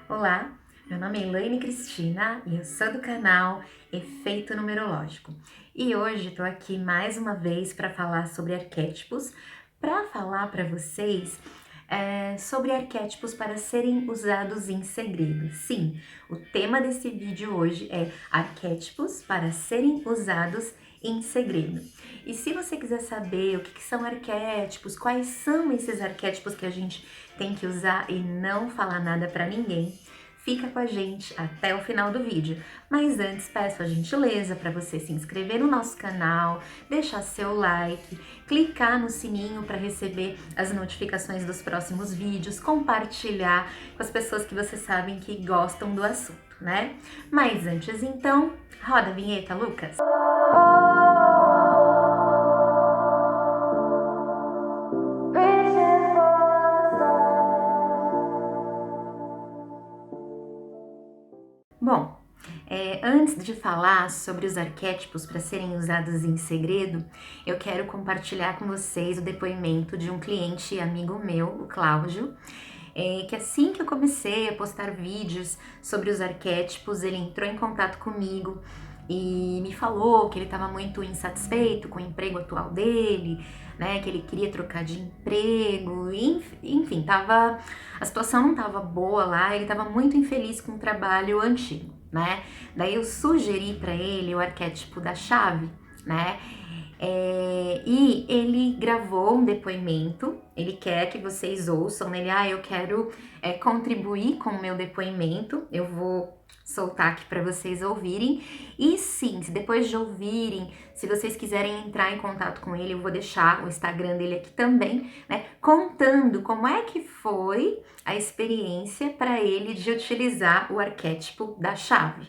Olá, meu nome é Elaine Cristina e eu sou do canal Efeito Numerológico. E hoje estou aqui mais uma vez para falar sobre arquétipos, para falar para vocês sobre arquétipos para serem usados em segredo. Sim, o tema desse vídeo hoje é arquétipos para serem usados em segredo. E se você quiser saber o que são arquétipos, quais são esses arquétipos que a gente tem que usar e não falar nada para ninguém, fica com a gente até o final do vídeo. Mas antes peço a gentileza para você se inscrever no nosso canal, deixar seu like, clicar no sininho para receber as notificações dos próximos vídeos, compartilhar com as pessoas que vocês sabem que gostam do assunto, né? Mas antes então, roda a vinheta, Lucas! Bom, antes de falar sobre os arquétipos para serem usados em segredo, eu quero compartilhar com vocês o depoimento de um cliente e amigo meu, o Cláudio, que assim que eu comecei a postar vídeos sobre os arquétipos, ele entrou em contato comigo e me falou que ele estava muito insatisfeito com o emprego atual dele, né, que ele queria trocar de emprego, enfim, a situação não estava boa lá, ele estava muito infeliz com o trabalho antigo, né? Daí eu sugeri para ele o arquétipo da chave, né? E ele gravou um depoimento, ele quer que vocês ouçam nele, eu quero contribuir com o meu depoimento, eu vou soltar aqui para vocês ouvirem. E sim, se depois de ouvirem, se vocês quiserem entrar em contato com ele, eu vou deixar o Instagram dele aqui também, né? Contando como é que foi a experiência para ele de utilizar o arquétipo da chave.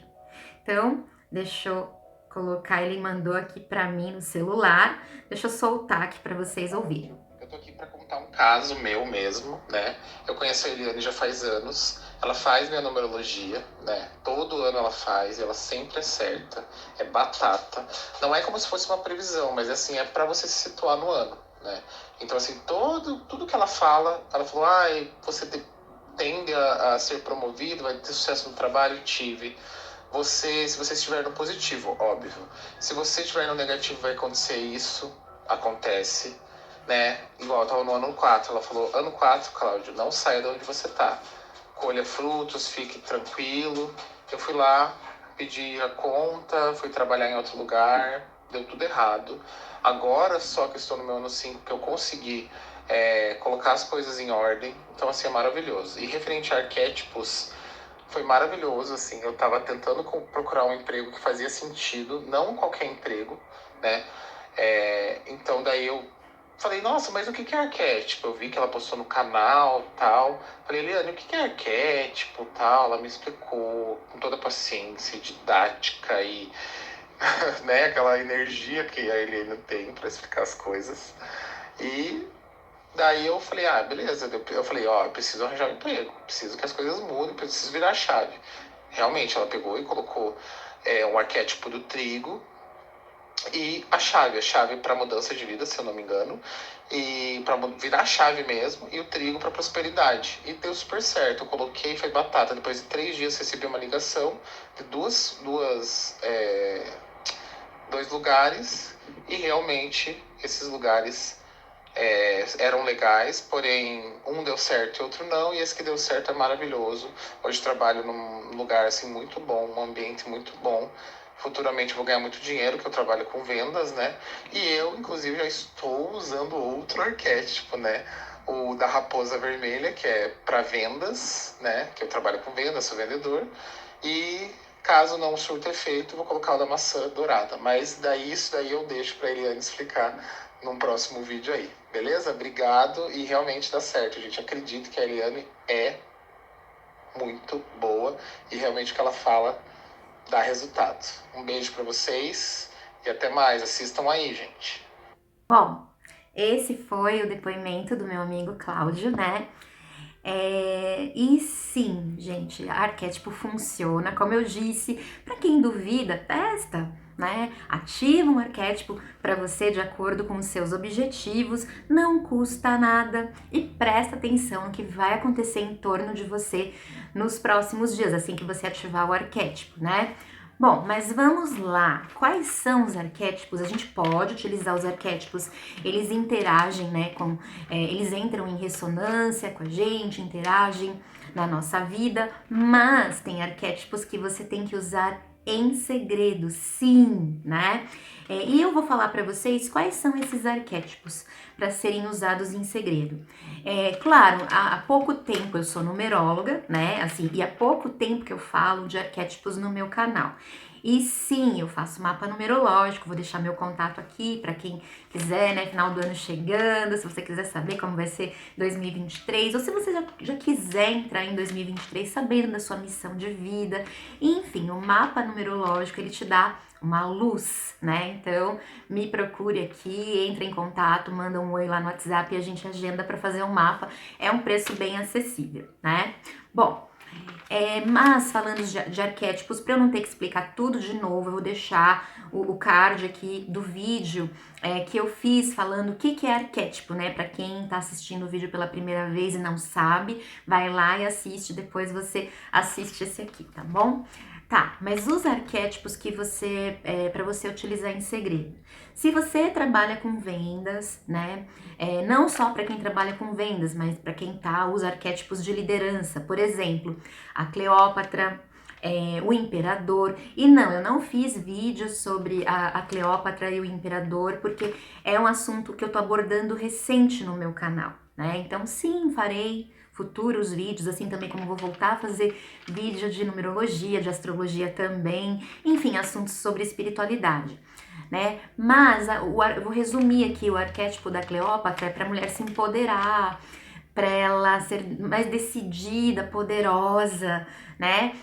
Então, deixa eu colocar, ele mandou aqui para mim no celular, deixa eu soltar aqui para vocês ouvirem. Eu tô aqui para contar um caso meu mesmo, né? Eu conheço a Eliane já faz anos. Ela faz minha numerologia, né? Todo ano ela faz, e ela sempre acerta. É batata. Não é como se fosse uma previsão, mas assim, é para você se situar no ano, né? Então, assim, tudo que ela fala, ela falou, você tende a ser promovido, vai ter sucesso no trabalho, tive. Se você estiver no positivo, óbvio. Se você estiver no negativo, vai acontecer isso, acontece, né? Igual eu tava no ano 4, ela falou, ano 4, Cláudio, não saia de onde você tá. Colha frutos, fique tranquilo. Eu fui lá, pedi a conta, fui trabalhar em outro lugar, deu tudo errado. Agora só que estou no meu ano 5, que eu consegui colocar as coisas em ordem. Então, assim, é maravilhoso. E referente a arquétipos, foi maravilhoso, assim, eu tava tentando procurar um emprego que fazia sentido, não qualquer emprego, né? Então daí eu falei, nossa, mas o que é arquétipo? Eu vi que ela postou no canal, tal. Falei, Eliane, o que é arquétipo, tal? Ela me explicou com toda a paciência, didática e, né, aquela energia que a Eliane tem para explicar as coisas. E daí eu falei, beleza. Eu falei, eu preciso arranjar um emprego, preciso que as coisas mudem, preciso virar a chave. Realmente, ela pegou e colocou um arquétipo do trigo e a chave para mudança de vida, se eu não me engano, e para virar a chave mesmo, e o trigo para prosperidade. E deu super certo, eu coloquei, foi batata. Depois de 3 dias recebi uma ligação de dois lugares, e realmente esses lugares eram legais, porém um deu certo e outro não, e esse que deu certo é maravilhoso. Hoje trabalho num lugar assim muito bom, um ambiente muito bom. Futuramente vou ganhar muito dinheiro, que eu trabalho com vendas, né? E eu, inclusive, já estou usando outro arquétipo, né? O da raposa vermelha, que é para vendas, né? Que eu trabalho com vendas, sou vendedor. E caso não surta efeito, vou colocar o da maçã dourada. Mas isso daí eu deixo para Eliane explicar num próximo vídeo aí, beleza? Obrigado, e realmente dá certo, gente. Acredito que a Eliane é muito boa e realmente o que ela fala dá resultado. Um beijo para vocês e até mais. Assistam aí, gente. Bom, esse foi o depoimento do meu amigo Cláudio, né? E sim, gente, arquétipo funciona. Como eu disse, para quem duvida, testa, né? Ativa um arquétipo para você de acordo com os seus objetivos, não custa nada e presta atenção no que vai acontecer em torno de você nos próximos dias, assim que você ativar o arquétipo, né? Bom, mas vamos lá. Quais são os arquétipos? A gente pode utilizar os arquétipos, eles interagem, né, eles entram em ressonância com a gente, interagem na nossa vida, mas tem arquétipos que você tem que usar em segredo, sim, né? E eu vou falar para vocês quais são esses arquétipos para serem usados em segredo. Claro, há pouco tempo eu sou numeróloga, né? Assim, e há pouco tempo que eu falo de arquétipos no meu canal. E sim, eu faço mapa numerológico, vou deixar meu contato aqui para quem quiser, né? Final do ano chegando, se você quiser saber como vai ser 2023, ou se você já quiser entrar em 2023 sabendo da sua missão de vida. Enfim, o mapa numerológico, ele te dá uma luz, né? Então, me procure aqui, entre em contato, manda um oi lá no WhatsApp e a gente agenda para fazer um mapa. É um preço bem acessível, né? Bom, mas falando de arquétipos, para eu não ter que explicar tudo de novo, eu vou deixar o card aqui do vídeo que eu fiz falando o que é arquétipo, né? Para quem tá assistindo o vídeo pela primeira vez e não sabe, vai lá e assiste, depois você assiste esse aqui, tá bom? Tá, mas os arquétipos que para você utilizar em segredo. Se você trabalha com vendas, né? Não só para quem trabalha com vendas, mas para quem os arquétipos de liderança. Por exemplo, a Cleópatra, o imperador. E não, eu não fiz vídeo sobre a Cleópatra e o imperador, porque é um assunto que eu tô abordando recente no meu canal, né? Então, sim, farei futuros vídeos, assim também como vou voltar a fazer vídeo de numerologia, de astrologia também, enfim, assuntos sobre espiritualidade, né? Mas eu vou resumir aqui: o arquétipo da Cleópatra é para a mulher se empoderar, para ela ser mais decidida, poderosa, né?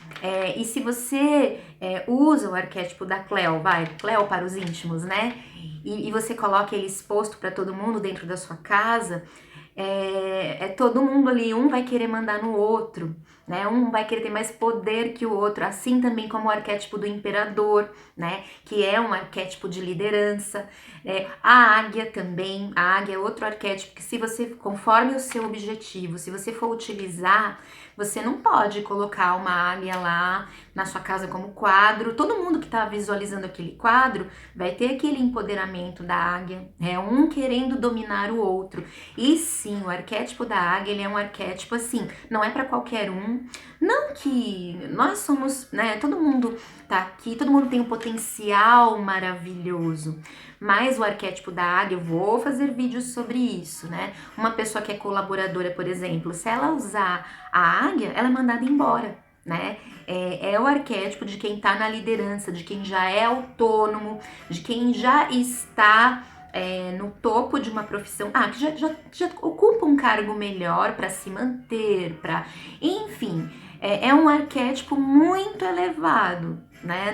E se você usa o arquétipo da Cleo para os íntimos, né? E você coloca ele exposto para todo mundo dentro da sua casa, todo mundo ali, um vai querer mandar no outro, né? Um vai querer ter mais poder que o outro, assim também como o arquétipo do imperador, né? Que é um arquétipo de liderança. A águia também, a águia é outro arquétipo que, se você, conforme o seu objetivo, se você for utilizar, você não pode colocar uma águia lá na sua casa como quadro. Todo mundo que está visualizando aquele quadro vai ter aquele empoderamento da águia, um querendo dominar o outro. E sim, o arquétipo da águia, ele é um arquétipo assim, não é para qualquer um. Não que nós somos, né, todo mundo tá aqui, todo mundo tem um potencial maravilhoso, mas o arquétipo da águia, eu vou fazer vídeos sobre isso, né? Uma pessoa que é colaboradora, por exemplo, se ela usar a águia, ela é mandada embora, né? É o arquétipo de quem tá na liderança, de quem já é autônomo, de quem já está no topo de uma profissão, que já ocupa um cargo melhor para se manter, enfim, é um arquétipo muito elevado, né?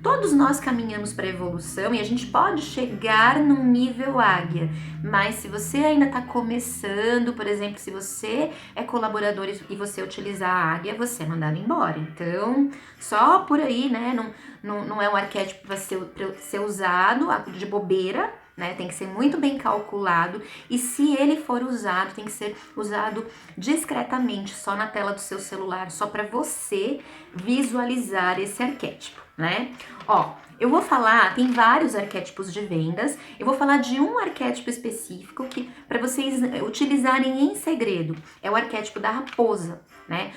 Todos nós caminhamos para a evolução e a gente pode chegar num nível águia, mas se você ainda está começando, por exemplo, se você é colaborador e você utilizar a águia, você é mandado embora. Então, só por aí, né? Não é um arquétipo para ser usado de bobeira, né? Tem que ser muito bem calculado, e se ele for usado, tem que ser usado discretamente, só na tela do seu celular, só para você visualizar esse arquétipo, né? Eu vou falar, tem vários arquétipos de vendas, eu vou falar de um arquétipo específico que para vocês utilizarem em segredo, é o arquétipo da raposa, né?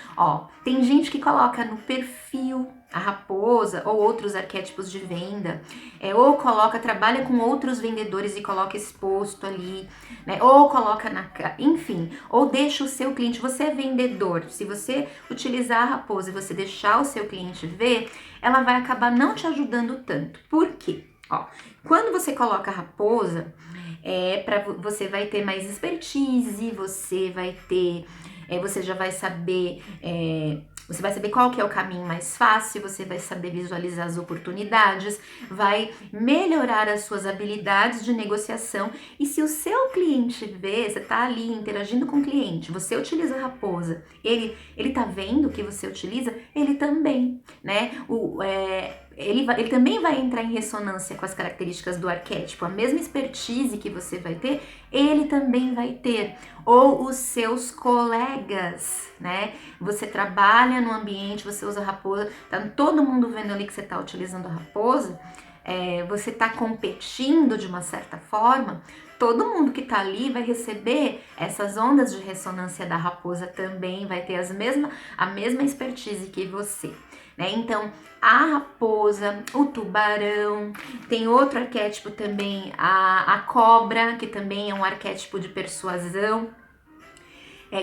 Tem gente que coloca no perfil a raposa ou outros arquétipos de venda, ou trabalha com outros vendedores e coloca exposto ali, né? Ou coloca enfim, ou deixa o seu cliente, você é vendedor, se você utilizar a raposa e você deixar o seu cliente ver, ela vai acabar não te ajudando tanto. Por quê? Quando você coloca a raposa, você vai ter mais expertise, você vai ter, você já vai saber Você vai saber qual que é o caminho mais fácil, você vai saber visualizar as oportunidades, vai melhorar as suas habilidades de negociação. E se o seu cliente vê, você tá ali interagindo com o cliente, você utiliza a raposa, ele tá vendo que você utiliza, ele também, né? Ele também vai entrar em ressonância com as características do arquétipo. A mesma expertise que você vai ter, ele também vai ter. Ou os seus colegas, né? Você trabalha no ambiente, você usa a raposa, tá todo mundo vendo ali que você tá utilizando a raposa, você tá competindo de uma certa forma, todo mundo que tá ali vai receber essas ondas de ressonância da raposa também, vai ter a mesma expertise que você. Né? Então, a raposa, o tubarão, tem outro arquétipo também, a cobra, que também é um arquétipo de persuasão,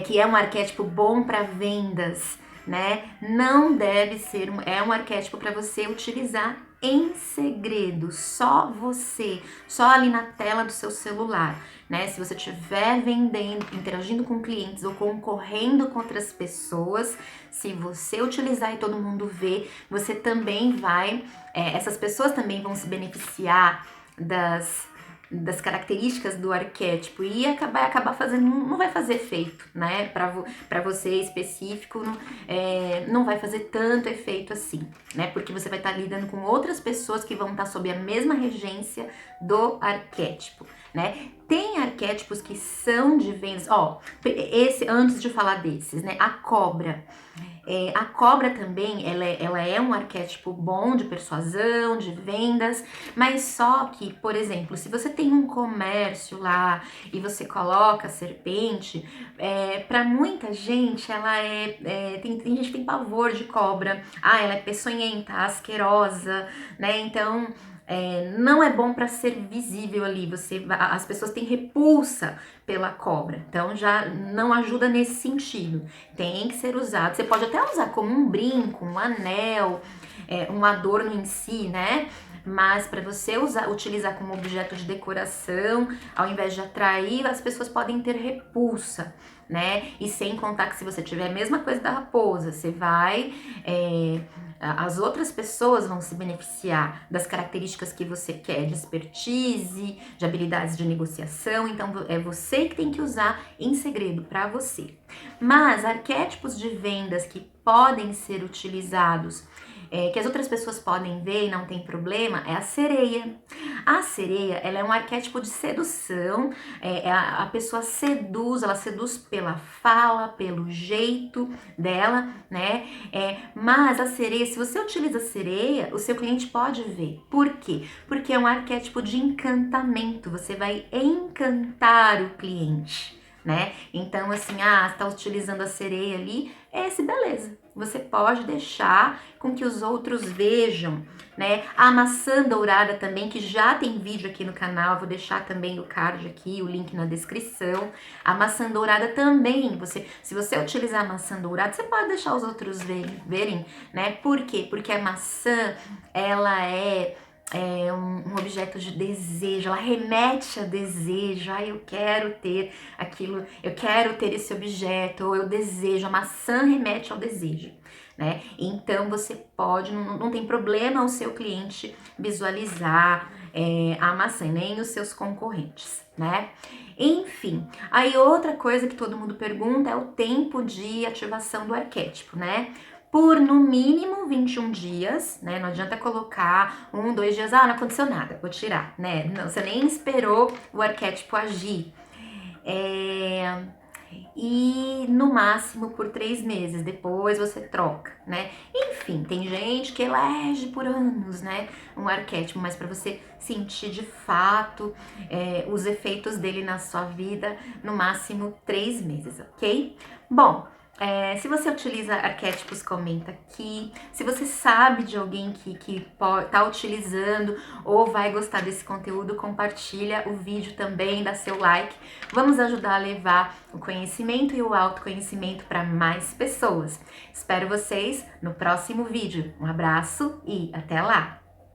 que é um arquétipo bom para vendas, né? Não deve ser, é um arquétipo para você utilizar em segredo, só você, só ali na tela do seu celular, né? Se você estiver vendendo, interagindo com clientes ou concorrendo com outras pessoas, se você utilizar e todo mundo ver, você também vai, essas pessoas também vão se beneficiar das características do arquétipo e acabar fazendo, não vai fazer efeito, né? Para você específico, não vai fazer tanto efeito assim, né? Porque você vai estar lidando com outras pessoas que vão estar sob a mesma regência do arquétipo, né? Tem arquétipos que são de vendas, antes de falar desses, né? A cobra. A cobra também, ela é um arquétipo bom de persuasão, de vendas, mas só que, por exemplo, se você tem um comércio lá e você coloca serpente, para muita gente ela tem gente que tem pavor de cobra, ela é peçonhenta, asquerosa, né? Então não é bom para ser visível ali, as pessoas têm repulsa pela cobra, então já não ajuda nesse sentido, tem que ser usado, você pode até usar como um brinco, um anel, um adorno em si, né? Mas para você utilizar como objeto de decoração, ao invés de atrair, as pessoas podem ter repulsa, né? E sem contar que se você tiver a mesma coisa da raposa, você vai... as outras pessoas vão se beneficiar das características que você quer, de expertise, de habilidades de negociação, então é você que tem que usar em segredo para você. Mas arquétipos de vendas que podem ser utilizados, que as outras pessoas podem ver e não tem problema, é a sereia. A sereia, ela é um arquétipo de sedução, a pessoa seduz, ela seduz pela fala, pelo jeito dela, né? Mas a sereia, se você utiliza a sereia, o seu cliente pode ver. Por quê? Porque é um arquétipo de encantamento, você vai encantar o cliente, né? Então, assim, tá utilizando a sereia ali, beleza. Você pode deixar com que os outros vejam, né? A maçã dourada também, que já tem vídeo aqui no canal, eu vou deixar também o card aqui, o link na descrição. A maçã dourada também, se você utilizar a maçã dourada, você pode deixar os outros verem, né? Por quê? Porque a maçã, ela é um objeto de desejo, ela remete a desejo, eu quero ter aquilo, eu quero ter esse objeto, ou eu desejo, a maçã remete ao desejo, né? Então você pode, não tem problema o seu cliente visualizar a maçã, nem os seus concorrentes, né? Enfim, aí outra coisa que todo mundo pergunta é o tempo de ativação do arquétipo, né? Por no mínimo 21 dias, né? Não adianta colocar 1, 2 dias, não aconteceu nada, vou tirar, né? Não, você nem esperou o arquétipo agir. E no máximo por 3 meses, depois você troca, né? Enfim, tem gente que elege por anos, né? Um arquétipo, mas para você sentir de fato os efeitos dele na sua vida, no máximo 3 meses, ok? Bom, se você utiliza arquétipos, comenta aqui. Se você sabe de alguém que tá utilizando ou vai gostar desse conteúdo, compartilha o vídeo também, dá seu like. Vamos ajudar a levar o conhecimento e o autoconhecimento para mais pessoas. Espero vocês no próximo vídeo. Um abraço e até lá!